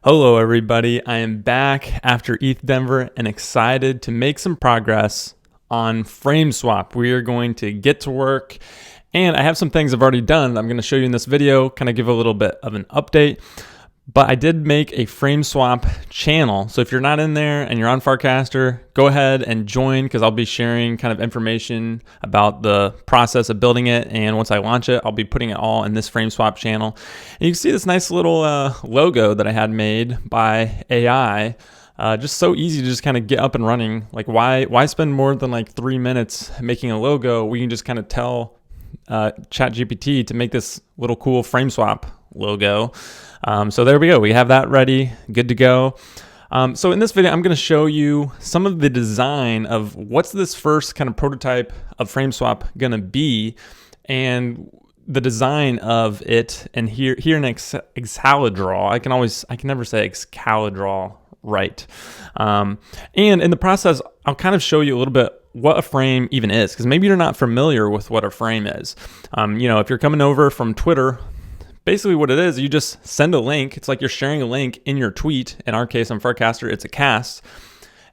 Hello everybody, I am back after ETH Denver and excited to make some progress on FrameSwap. We are going to get to work and I have some things I've already done that I'm going to show you in this video, kind of give a little bit of an update. But I did make a FrameSwap channel. So if you're not in there and you're on Farcaster, go ahead and join because I'll be sharing kind of information about the process of building it. And once I launch it, I'll be putting it all in this FrameSwap channel. And you can see this nice little logo that I had made by AI. Just so easy to just kind of get up and running. Like why spend more than like 3 minutes making a logo? We can just kind of tell ChatGPT to make this little cool FrameSwap logo. So there we go. We have that ready, good to go. So in this video, I'm going to show you some of the design of what's this first kind of prototype of FrameSwap going to be, and the design of it. And here in Excalidraw, I can never say Excalidraw right. And in the process, I'll kind of show you a little bit what a frame even is, because maybe you're not familiar with what a frame is. If you're coming over from Twitter, basically what it is, you just send a link. It's like you're sharing a link in your tweet. In our case on Farcaster, it's a cast.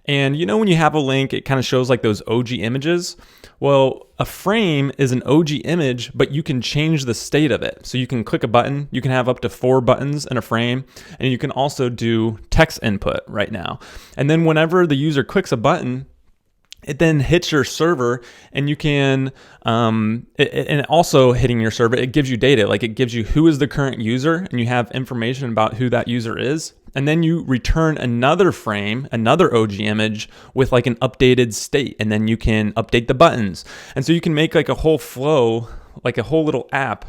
And when you have a link, it kind of shows like those OG images. Well, a frame is an OG image, but you can change the state of it. So you can click a button, you can have up to 4 buttons in a frame, and you can also do text input right now. And then whenever the user clicks a button, it then hits your server, and you can, and also hitting your server, it gives you data. Like it gives you who is the current user, and you have information about who that user is. And then you return another frame, another OG image with like an updated state, and then you can update the buttons. And so you can make like a whole flow, like a whole little app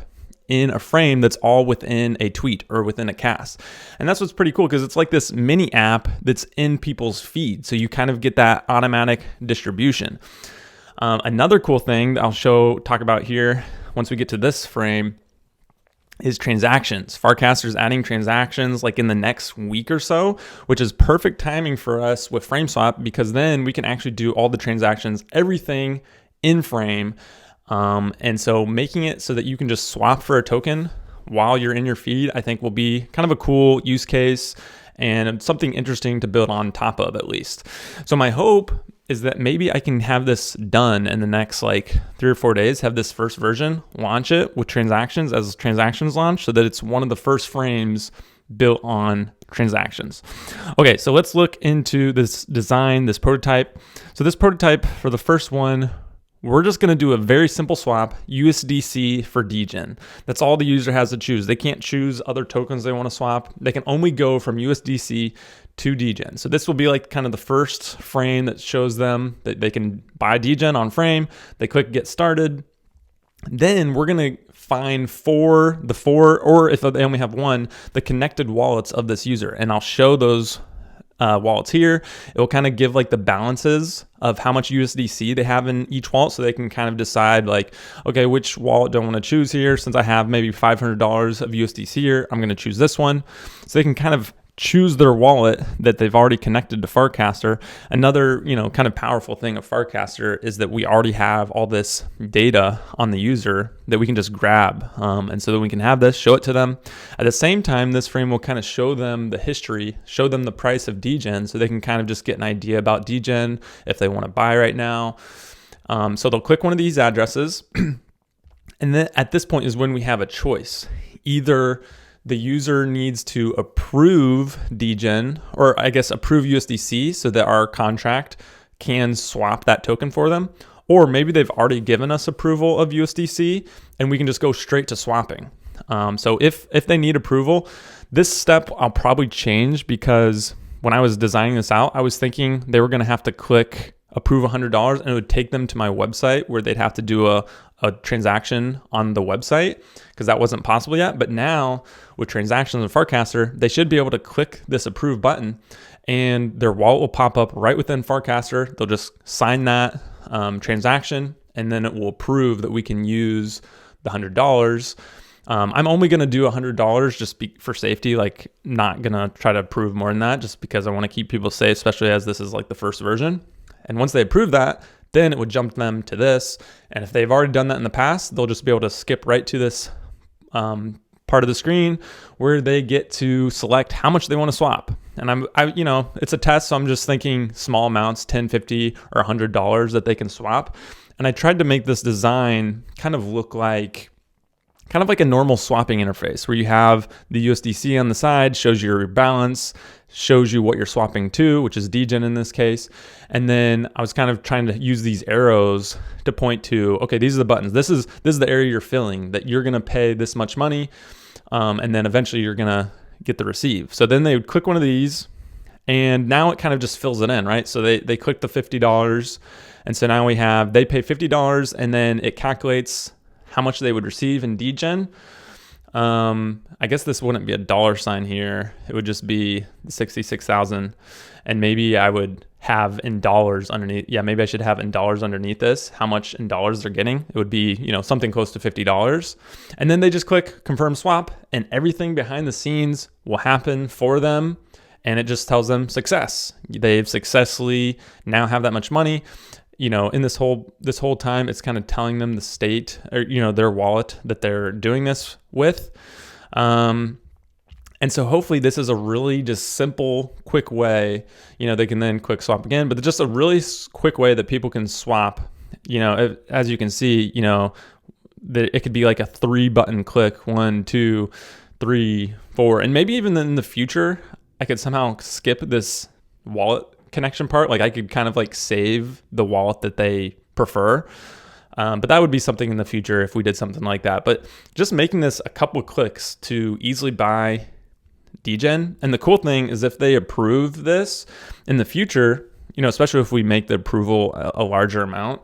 in a frame that's all within a tweet or within a cast. And that's what's pretty cool, because it's like this mini app that's in people's feed. So you kind of get that automatic distribution. Another cool thing that I'll talk about here once we get to this frame is transactions. Farcaster's adding transactions like in the next week or so, which is perfect timing for us with FrameSwap, because then we can actually do all the transactions, everything in frame. And so making it so that you can just swap for a token while you're in your feed, I think will be kind of a cool use case and something interesting to build on top of, at least. So my hope is that maybe I can have this done in the next like 3 or 4 days, have this first version, launch it with transactions as transactions launch, so that it's one of the first frames built on transactions. Okay, so let's look into this design, this prototype. So this prototype, for the first one, we're just going to do a very simple swap, USDC for degen. That's all the user has to choose. They can't choose other tokens they want to swap. They can only go from USDC to degen. So this will be like kind of the first frame that shows them that they can buy degen on frame. They click get started. Then we're going to find or if they only have one, the connected wallets of this user. And I'll show those wallets here. It will kind of give like the balances of how much USDC they have in each wallet, so they can kind of decide like, okay, which wallet do I want to choose here? Since I have maybe $500 of USDC here, I'm going to choose this one. So they can kind of choose their wallet that they've already connected to Farcaster. Another, kind of powerful thing of Farcaster is that we already have all this data on the user that we can just grab. And so that we can have this, show it to them. At the same time, this frame will kind of show them the history, show them the price of degen, so they can kind of just get an idea about degen if they want to buy right now. So they'll click one of these addresses. And then at this point is when we have a choice. Either the user needs to approve degen, or I guess approve USDC, so that our contract can swap that token for them. Or maybe they've already given us approval of USDC and we can just go straight to swapping. So if they need approval, this step I'll probably change, because when I was designing this out, I was thinking they were going to have to click approve $100 and it would take them to my website where they'd have to do a transaction on the website, because that wasn't possible yet. But now with transactions in Farcaster, they should be able to click this approve button and their wallet will pop up right within Farcaster. They'll just sign that transaction, and then it will approve that we can use the $100. I'm only going to do $100 just for safety, like not going to try to approve more than that, just because I want to keep people safe, especially as this is like the first version. And once they approve that, then it would jump them to this. And if they've already done that in the past, they'll just be able to skip right to this part of the screen where they get to select how much they want to swap. And you know, it's a test, so I'm just thinking small amounts, 10, 50, or $100 that they can swap. And I tried to make this design kind of look like a normal swapping interface where you have the USDC on the side, shows your balance, shows you what you're swapping to, which is degen in this case. And then I was kind of trying to use these arrows to point to, okay, these are the buttons. This is the area you're filling, that you're going to pay this much money. And then eventually you're going to get the receive. So then they would click one of these, and now it kind of just fills it in, right? So they click the $50. And so now they pay $50, and then it calculates how much they would receive in degen. I guess this wouldn't be a dollar sign here. It would just be 66,000. And maybe I would have in dollars underneath. Yeah, maybe I should have in dollars underneath this, how much in dollars they're getting. It would be, you know, something close to $50. And then they just click confirm swap, and everything behind the scenes will happen for them. And it just tells them success. They've successfully now have that much money. You know, in this whole time, it's kind of telling them the state, or, you know, their wallet that they're doing this with. And so hopefully this is a really just simple, quick way. You know, they can then quick swap again, but just a really quick way that people can swap. You know, as you can see, you know, that it could be like a 3-button click, 1, 2, 3, 4, and maybe even in the future, I could somehow skip this wallet connection part. Like I could kind of like save the wallet that they prefer. But that would be something in the future if we did something like that. But just making this a couple of clicks to easily buy degen. And the cool thing is if they approve this in the future, you know, especially if we make the approval a larger amount,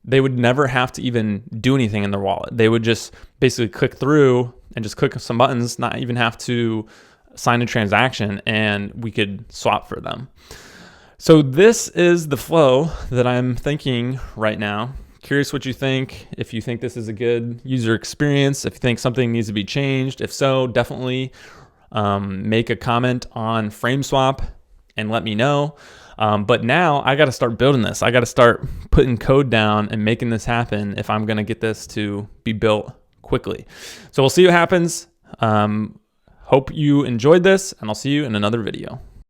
they would never have to even do anything in their wallet. They would just basically click through and just click some buttons, not even have to sign a transaction, and we could swap for them. So this is the flow that I'm thinking right now. Curious what you think. If you think this is a good user experience, if you think something needs to be changed, if so, definitely make a comment on FrameSwap and let me know. But now I got to start building this. I got to start putting code down and making this happen if I'm going to get this to be built quickly. So we'll see what happens. Hope you enjoyed this, and I'll see you in another video.